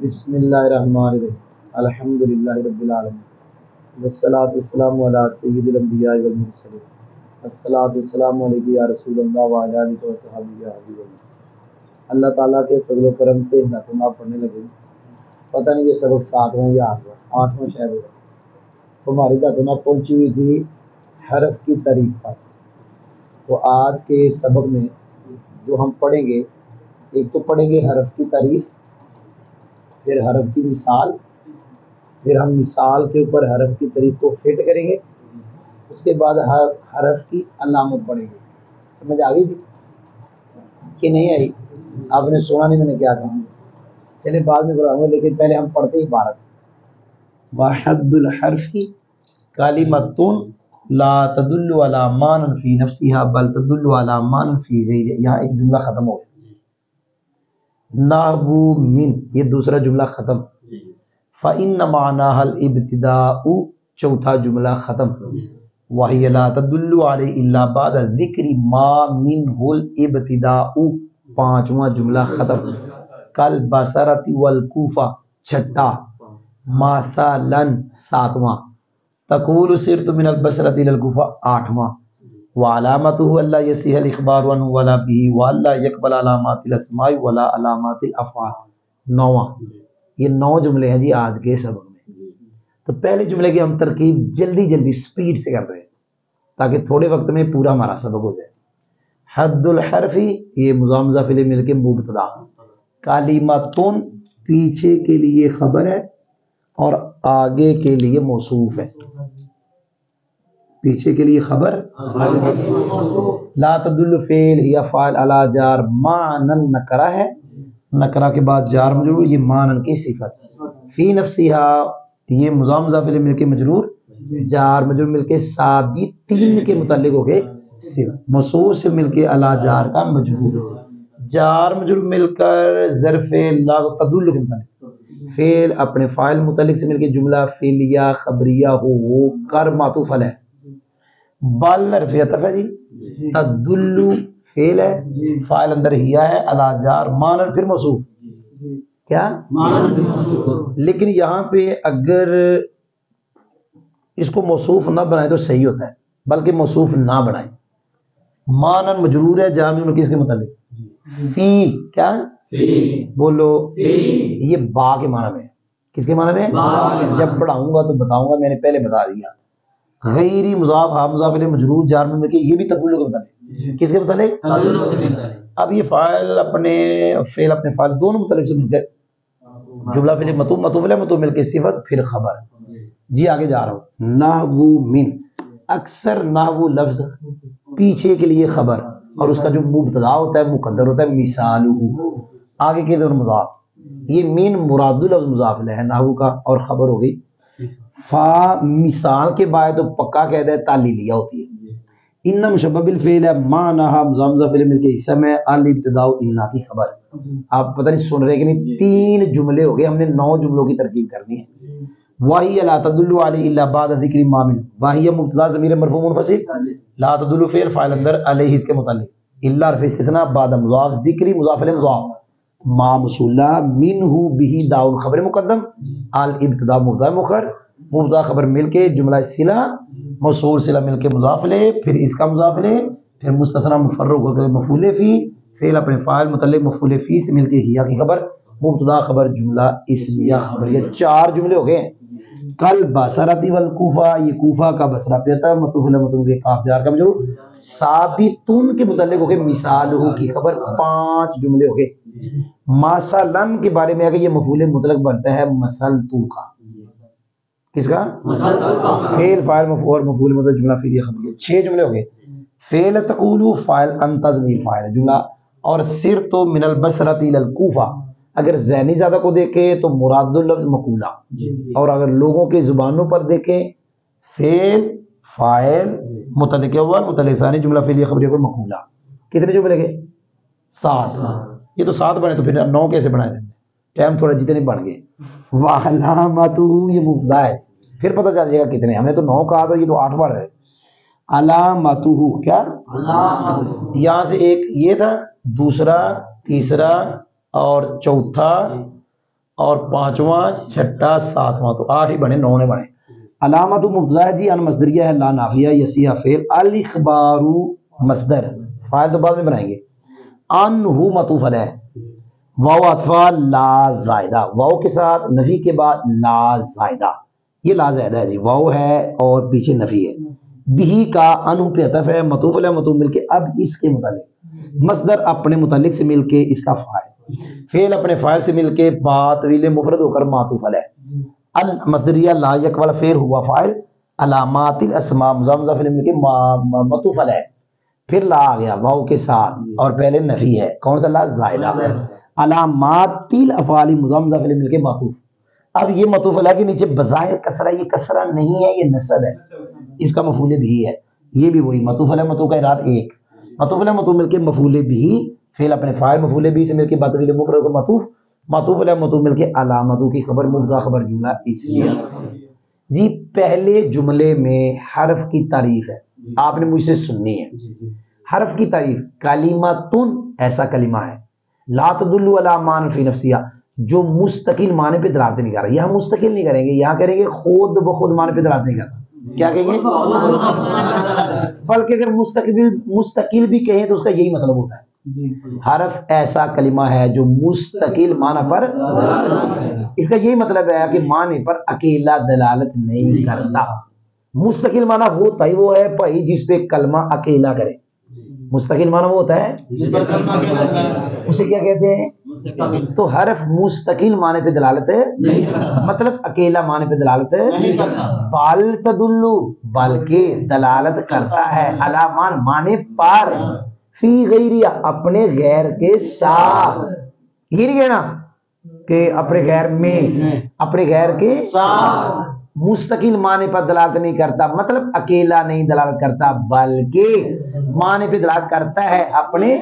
بسم اللہ الرحمن الرحیم الحمدللہ رب العالمین والصلاۃ والسلام علی سید الانبیاء والمرسلین الصلاۃ والسلام علیک یا رسول اللہ وعلی آلہ وصحبہ یا حبیب اللہ۔ اللہ تعالیٰ کے فضل و کرم سے نعتیں پڑھنے لگے، پتہ نہیں یہ سبق 7واں یا 8واں شاید ہوگا۔ تو ہماری دعتیں پہنچی ہوئی تھی حرف کی تعریف پر۔ تو آج کے سبق میں جو ہم پڑھیں گے، ایک تو پڑھیں گے حرف کی تعریف، پھر حرف کی مثال، پھر ہم مثال کے اوپر حرف کی تعریف کو فٹ کریں گے، اس کے بعد حرف کی علامت پڑھیں گے۔ سمجھ آ گئی تھی کہ نہیں آئی؟ آپ نے سنا نہیں میں نے کیا کہا؟ چلے بعد میں پڑھاؤں گا، لیکن پہلے ہم پڑھتے عبارت۔ وحد الحرف کلمۃ لا تدل علی معنی فی نفسها بل تدل علی معنی فی غیرہ۔ یہاں ایک جملہ ختم ہو گیا۔ نحو من، یہ دوسرا جملہ ختم۔ فإن معناها الابتداء، چوتھا جملہ ختم۔ وہی لا تدل علی الا بعد ذکر ما منہ الابتداء، پانچواں جملہ ختم۔ کالبصرۃ والکوفہ، چھٹا۔ مثلا، ساتواں۔ تقول سرت من البصرۃ الی الکوفہ، آٹھواں۔ وعلامتہ اللہ یصح الاخبار عنہ ولا به والا یقبل علامات الاسماء ولا علامات الافعال، نواں۔ یہ 9 جملے ہیں جی آج کے سبق میں۔ تو پہلے جملے کی ہم ترکیب جلدی سپیڈ سے کر رہے ہیں تاکہ تھوڑے وقت میں پورا ہمارا سبق ہو جائے۔ حد الحرف، یہ مضاف مضاف الیہ مل کے مبتدا۔ کلمۃ، پیچھے کے لیے خبر ہے اور آگے کے لیے موصوف ہے۔ پیچھے کے لیے خبر، لا تدل فعل ہی فاعل علی جار معنی نکرہ ہے، نکرہ کے بعد جار مجرور، یہ معنی کی صفت۔ فی نفسها، یہ مضاف مضاف الیہ مل کے مجرور، جار مجرور مل کے ثابتین کے متعلق ہو گئے صفت، موصول سے مل کے علی جار کا مجرور، جار مجرور مل کر ظرف لا تدل کے متعلق، فعل اپنے فاعل متعلق سے مل کے جملہ فعلیہ خبریہ ہو کر معطوف علیہ۔ بل حرف عطف ہے جی، تدل فعل ہے، فاعل اندر ہیا ہے، علی جار معنی پھر موصوف، کیا لیکن یہاں پہ اگر اس کو موصوف نہ بنائے تو صحیح ہوتا ہے، بلکہ موصوف نہ بنائے۔ معنی مجرور ہے، جار مجرور کس کے متعلق؟ فی، کیا بولو؟ یہ با کے معنی میں، کس کے معنی میں؟ جب پڑھاؤں گا تو بتاؤں گا، میں نے پہلے بتا دیا۔ غیری مضاف، ہاں مضاف الیہ مجرور جار میں کہ یہ بھی تدل کے متعلق، کس کے متعلق؟ اب یہ فاعل اپنے فعل اپنے فاعل دونوں متعلق سے مل کر جملہ فعل مطلوب مطلوب علیہ مطلوب مل کے صفت پھر خبر۔ جی آگے جا رہا ہوں۔ نحو من، اکثر نحو لفظ پیچھے کے لیے خبر اور اس کا جو مبتدا ہوتا ہے مقدر ہوتا ہے مثالہ، آگے کے دور مضاف، یہ من مراد لفظ مضاف الیہ ہے نحو کا، اور خبر ہو گئی فا، مثال کے بعد تو پکا قید ہے تعلیلیہ ہوتی ہے۔ ان مشبہ بالفعل ہے، معناها مضاف مضاف الیہ مل کے اسم ہے، الابتداء ان کی خبر۔ آپ پتہ نہیں سن رہے کہ نہیں، 3 جملے ہو گئے، ہم نے 9 جملوں کی ترکیب کرنی ہے۔ وہی لا تدل علی الا بعد ذکر ما من، وہی مبتدا ضمیر مرفوع منفصل، لا تدل فعل فاعل اندر علیہ اس کے متعلق، الا حرف استثناء بعد مضاف ذکری مضاف الیہ مضاف، ما موصولہ، منہ به داء خبر مقدم، الابتداء مبتدا مؤخر، مبتدا خبر مل کے جملہ صلہ، موصول صلہ مل کے مضاف الیہ، پھر اس کا مضاف الیہ، پھر مستثنی مفرغ ہو کے مفعول فی، فعل اپنے فاعل متعلق مفعول فی سے مل کے ہیا کی خبر، مبتدا خبر جملہ اسمیہ خبریہ، 4 جملے ہو گئے ہیں۔ کل بصرۃ والکوفہ، یہ کوفہ کا بصرہ پہ آتا ہے، مطلوب ہے مطلوب کے کاف جار کا مجرور، ثابتون کے متعلق ہو گئے مثالہ کی خبر، 5 جملے ہو گئے۔ مثلا کے بارے میں اگر یہ مفعول مطلق بنتا ہے مثلتو کا، کس کا؟ فعل فاعل مفعول مفعول مطلق جملہ فعلیہ خبریہ، 6 جملے ہو گئے۔ فعل تقول فاعل انت ضمیر فاعل جملہ، اور سرت من البصرۃ الی الکوفہ، اگر ذہنی زیادہ کو دیکھیں تو مراد اللفظ مقولہ، اور اگر لوگوں کے زبانوں پر دیکھیں فعل فاعل متعلق اول متعلق ثانی جملہ فعلیہ خبریہ کو مقولہ۔ کتنے جملے گئے؟ 7۔ یہ تو 7 بنے تو پھر 9 کیسے بنائے جائیں؟ ٹائم تھوڑا جتنے بڑھ گئے۔ وعلامتہ، یہ مبتدا ہے، پھر پتہ چل جائے گا کتنے، ہم نے تو 9 کہا تو یہ تو 8 بڑھ رہے۔ علامتہ، کیا؟ یہاں سے ایک یہ تھا، دوسرا، تیسرا اور چوتھا اور پانچواں چھٹا ساتواں تو 8 ہی بنے، 9 نے بنے. علامت مبتدا جی ان مصدریہ ہے لا نافیہ یسیہ فعل، الاخبار مصدر فاعل تو بعد میں بنائیں گے، انہ معطوف علیہ، واو عطفہ لا زائدہ، واو کے ساتھ نفی کے بعد لا زائدہ، یہ لا زائدہ ہے جی، واو ہے اور پیچھے نفی ہے. بھی کا انہ پہ عطف ہے، معطوف علیہ معطوف مل کے اب اس کے متعلق، مصدر اپنے متعلق سے مل کے اس کا فاعل، فعل اپنے فاعل سے مل کے با طویل مفرد ہو کر معطوف علیہ. المصدریہ لا یکول فعل ہوا فاعل، علامات الاسماء مضاف الیہ مل کے معطوف علیہ، پھر لا آ گیا واو کے ساتھ اور پہلے نفی ہے، کون سا لا زائدہ، علامات الافعال مضاف الیہ مل کے معطوف. اب یہ معطوف علیہ کے نیچے بظاہر کسرہ، یہ کسرہ نہیں ہے، یہ نصب ہے، اس کا مفعول بھی ہے، یہ بھی وہی معطوف علیہ معطوف کا اراد ایک، معطوف علیہ معطوف مل کے مفعول بھی، فعل اپنے فاعل مفعول بھی سے مل کے باطویل مفرد کو معطوف، معطوف علیہ معطوف مل کے علامتوں کی خبر مبتدا خبر جملہ اسمیہ. جی پہلے جملے میں حرف کی تعریف ہے، آپ نے مجھ سے سننی ہے. حرف کی تعریف، کلمۃن ایسا کلمہ ہے، لا تدل علی معنی فی نفسہا، جو مستقل معنی پہ دلالت نہیں کر رہا. یہاں مستقل نہیں کریں گے، یہاں کریں گے خود بخود معنی پہ دلالت نہیں کرتا. کیا کہیں گے؟ بلکہ اگر مستقل بھی کہیں تو اس کا یہی مطلب ہوتا ہے. حرف ایسا کلمہ ہے جو مستقل معنی پر، اس کا یہی مطلب ہے کہ معنی پر اکیلا دلالت نہیں کرتا. مستقل معنی ہوتا ہی وہ ہے بھائی جس پہ کلمہ اکیلا کرے. مستقل معنی وہ ہوتا ہے اسے کیا کہتے ہیں؟ تو حرف مستقل معنی پہ دلالت ہے، مطلب اکیلا معنی پہ دلالت ہے، بل تدلو بلکہ دلالت کرتا ہے، علامان معنی پر، فی غیریہ اپنے غیر کے ساتھ. یہ نہیں کہنا کہ اپنے غیر میں، اپنے غیر کے ساتھ. مستقل معنی پر دلالت نہیں کرتا مطلب اکیلا نہیں دلالت کرتا، بلکہ معنی پہ دلالت کرتا ہے اپنے.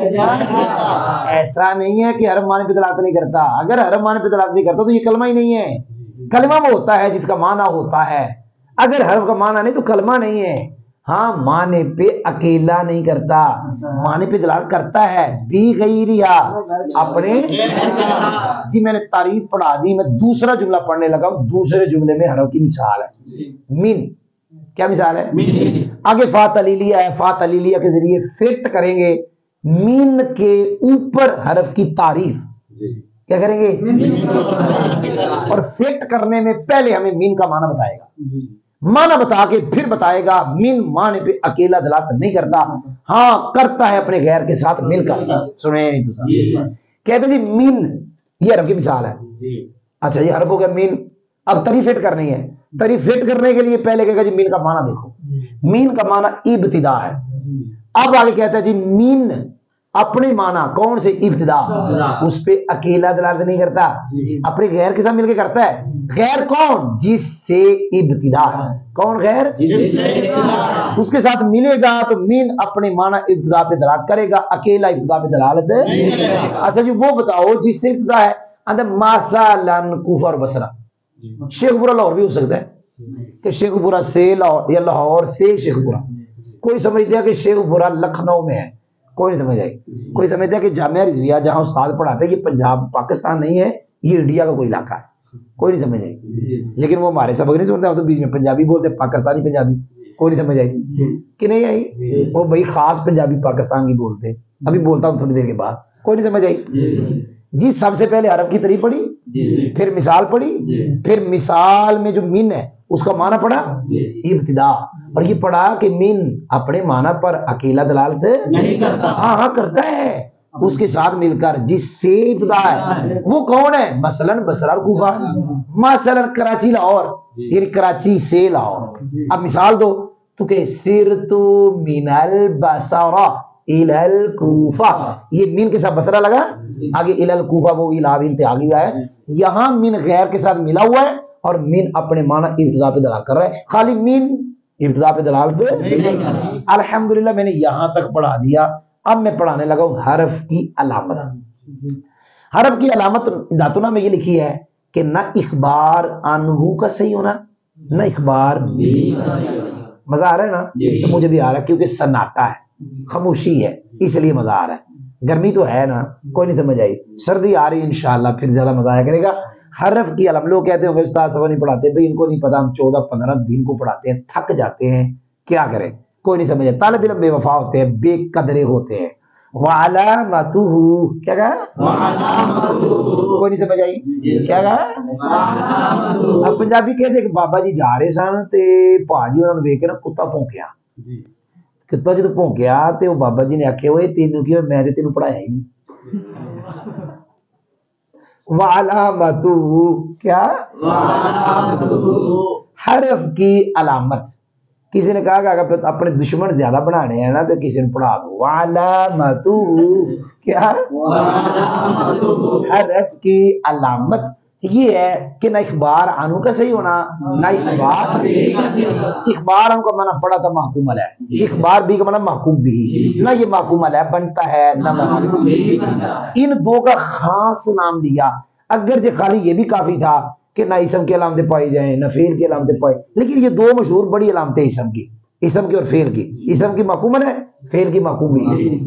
ایسا نہیں ہے کہ ہر معنی پہ دلالت نہیں کرتا، اگر ہر معنی پہ دلالت نہیں کرتا تو یہ کلمہ ہی نہیں ہے. کلمہ وہ ہوتا ہے جس کا معنی ہوتا ہے، اگر حرف کا معنی نہیں تو کلمہ نہیں ہے. ہاں معنی پہ اکیلا نہیں کرتا، معنی پہ دلالت کرتا ہے، بھی غیریہ اپنے. جی میں نے تعریف پڑھا دی، میں دوسرا جملہ پڑھنے لگا ہوں. دوسرے جملے میں حرف کی مثال ہے من. کیا مثال ہے؟ آگے فا تعلیلیہ ہے، فا تعلیلیہ کے ذریعے فٹ کریں گے من کے اوپر حرف کی تعریف. کیا کریں گے؟ اور فٹ کرنے میں پہلے ہمیں من کا معنی بتائے گا، معنی بتا کے پھر بتائے گا من معنی پہ اکیلا دلالت نہیں کرتا، ہاں کرتا ہے اپنے غیر کے ساتھ مل کر. سنیں نہیں تو کہتے جی من یہ حرف کی مثال ہے. اچھا یہ حرف ہو گیا من. اب تری فٹ کرنی ہے، تری فٹ کرنے کے لیے پہلے کہے گا جی من کا معنی دیکھو. من کا معنی ابتدا ہے. اب آگے کہتا ہے جی من اپنے معنی کون سے؟ ابتدا. اس پہ اکیلا دلالت نہیں کرتا، اپنے غیر کے ساتھ مل کے کرتا ہے. غیر کون؟ جس سے ابتدا. کون غیر؟ اس کے ساتھ ملے گا تو من اپنے معنی ابتدا پہ دلالت کرے گا، اکیلا ابتدا پہ دلالت. اچھا جی وہ بتاؤ جس سے ابتدا ہے، مثلا کوفہ اور بصرہ. شیخ پورہ لاہور بھی ہو سکتا ہے کہ شیخ پورہ سے لاہور یا لاہور سے شیخ پورہ. کوئی سمجھتا ہے کہ شیخ پورہ لکھنؤ میں ہے، کوئی نہیں سمجھ آئے. کوئی سمجھتا ہے کہ جامعہ رضویہ جہاں استاد پڑھاتے ہیں یہ پنجاب پاکستان نہیں ہے، یہ انڈیا کا کوئی علاقہ ہے. کوئی نہیں سمجھ آئی. لیکن وہ ہمارے سبق نہیں سنتے، تو بیچ میں پنجابی بولتے، پاکستانی پنجابی. کوئی نہیں سمجھ آئی کہ نہیں آئی؟ وہ بھائی خاص پنجابی پاکستان کی بولتے. ابھی بولتا ہوں تھوڑی دیر کے بعد. کوئی نہیں سمجھ آئی؟ جی سب سے پہلے عرب کی تری پڑھی، پھر مثال پڑھی، پھر مثال میں جو من ہے اس کا معنی پڑھا ابتدا، اور یہ پڑھا کہ من اپنے معنی پر اکیلا دلالت نہیں کرتا، ہاں کرتا ہے اس کے ساتھ مل کر جس سے ابتدا ہے. وہ کون ہے؟ مثلا بصرہ اور کوفہ، مثلا کراچی لاہور، یعنی کراچی سے لاہور. اب مثال دو تو کہ سرت من البصرہ الى الکوفہ، یہ من کے ساتھ بصرہ لگا، آگے الى الکوفہ وہ الى انتہا آگے ہے. یہاں من غیر کے ساتھ ملا ہوا ہے اور من اپنے معنی ابتدا پہ دلالت کر رہا ہے. خالی من ابتدا پہ دلالت. الحمدللہ میں نے یہاں تک پڑھا دیا. اب میں پڑھانے لگا ہوں حرف کی علامت. حرف کی علامت داتنا میں یہ لکھی ہے کہ نہ اخبار عنہ کا صحیح ہونا، نہ اخبار بھی. مزہ آ رہا ہے نا؟ تو مجھے بھی آ رہا ہے کیونکہ سناٹا ہے، خاموشی ہے، اس لیے مزہ آ رہا ہے. گرمی تو ہے نا، کوئی نہیں سمجھ آئی. سردی آ رہی انشاءاللہ پھر زیادہ مزہ آیا کرے گا. حرف کی علامت. لوگ کہتے ہیں استاد صاحب نہیں پڑھاتے. بھائی ان کو نہیں پتا, ہم 14-15 دن کو پڑھاتے ہیں, تھک جاتے ہیں, کیا کریں, کوئی نہیں سمجھے. طالب علم بے وفا ہوتے ہیں, بے قدرے ہوتے ہیں. وعلامتہ, کیا کہا, کوئی نہیں سمجھ آئی, کیا کہا. اب پنجابی کہتے کہ بابا جی جا رہے سن تے پاجی انہوں نے ویکھ کے نا کتا بھونکیا. کتا جدوں بھونکیا تے وہ بابا جی نے آکھیا اوئے تینوں کی میں تے تینوں پڑھایا ہی نہیں. وعلامتہ, کیا, حرف کی علامت. کسی نے کہا کہ اپنے دشمن زیادہ بنانے ہیں نا تو کسی نے پڑھا دو. وعلامتہ, کیا, حرف کی علامت یہ ہے کہ نہ اخبار عنہ کا صحیح ہونا, نہ اخبار عنہ کا معنی پڑھا تھا محکوم علیہ, اخبار بھی کا معنی محکوم بھی, نہ یہ محکوم علیہ بنتا ہے نہ محکوم بھی. ان دو کا خاص نام دیا. اگر جو خالی یہ بھی کافی تھا کہ نہ اسم کی علامتیں پائی جائیں نہ فعل کی علامتیں پائی, لیکن یہ دو مشہور بڑی علامتیں اسم کی اور فعل کی. اسم کی محکوم ہے, فعل کی محکوم بھی.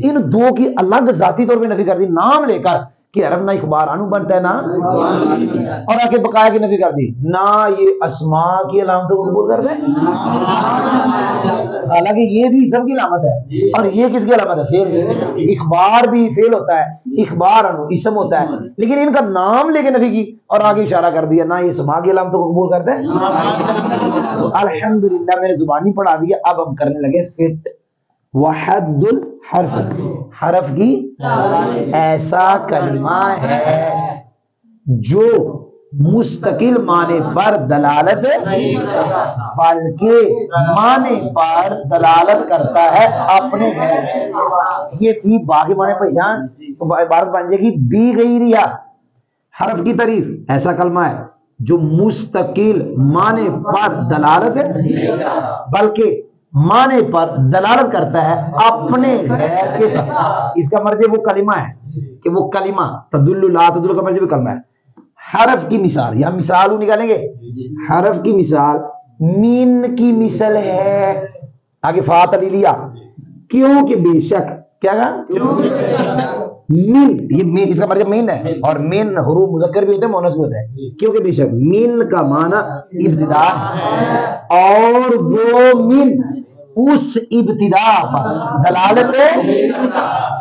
ان دو کی الگ ذاتی طور پہ نفی کر دی نام لے کر کہ عرب نہ اخبار عنہ بنتا ہے نا, اور آگے بقایا کی نفی کر دی, نہ یہ اسماء کی علامتوں کو قبول کرتے ہیں, حالانکہ یہ بھی اسم کی علامت ہے اور یہ کس کی علامت ہے, فعل. اخبار بھی فعل ہوتا ہے, اخبار عنہ اسم ہوتا ہے, لیکن ان کا نام لے کے نفی کی اور آگے اشارہ کر دیا نہ یہ اسماء کی علامتوں کو قبول کرتے ہیں. الحمدللہ میں نے زبانی پڑھا دیا. اب ہم کرنے لگے فٹ. وحد الحرف, حرف کی ایسا کلمہ ہے جو مستقل معنی پر دلالت بلکہ معنی پر دلالت کرتا ہے اپنے غیر. یہ فی باقی معنی پہ جان تو عبارت بن جائے گی بی غیریہ. حرف کی تعریف ایسا کلمہ ہے جو مستقل معنی پر دلالت بلکہ معنی پر دلالت کرتا ہے اپنے غیر کے ساتھ. اس کا مرجع وہ کلمہ ہے کہ وہ کلمہ تدل لا تدل کا مرجع بھی کلمہ ہے. حرف کی مثال, یا مثال نکالیں گے. حرف کی مثال مین کی مثل ہے. آگے فات علی لیا, کیوں کہ بے شک, کیا کہا, من, یہ مین اس کا مرجع مین ہے, اور مین حروف مذکر بھی ہوتے ہیں مؤنث بھی ہوتے ہیں. کیونکہ بے شک مین کا معنی ابتدا اور وہ من اس ابتدا پر دلالت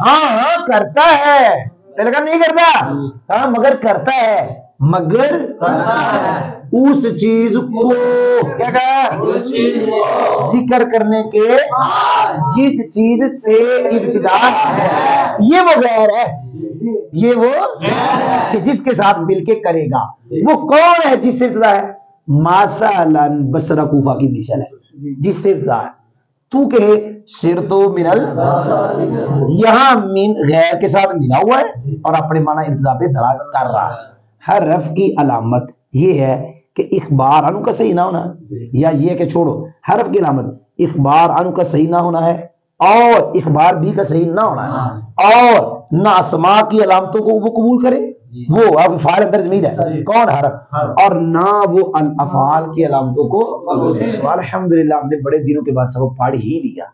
ہاں کرتا ہے, لگا نہیں کرتا, ہاں مگر کرتا ہے, مگر اس چیز کو, کیا کہا, ذکر کرنے کے جس چیز سے ابتدا ہے. یہ وہ غیر ہے, یہ وہ کہ جس کے ساتھ مل کے کرے گا. وہ کون ہے جس سے ابتدا ہے؟ مثلا بصرہ کوفہ کی مثال ہے جس سے ابتدا ہے. تو کہ سر تو منل, یہاں من غیر کے ساتھ ملا ہوا ہے اور اپنے معنی ابتدا پہ دلالت کر رہا ہے. حرف کی علامت یہ ہے کہ اخبار عنہ کا صحیح نہ ہونا, یا یہ کہ چھوڑو, حرف کی علامت اخبار عنہ کا صحیح نہ ہونا ہے اور اخبار بھی کا صحیح نہ ہونا ہے, اور نہ اسماء کی علامتوں کو وہ قبول کرے, وہ اب فاعل اندر ضمیر ہے کون, حرف, اور نہ وہ الافعال کی علامتوں کو. الحمدللہ ہم نے بڑے دنوں کے بعد سبق پڑھ ہی لیا.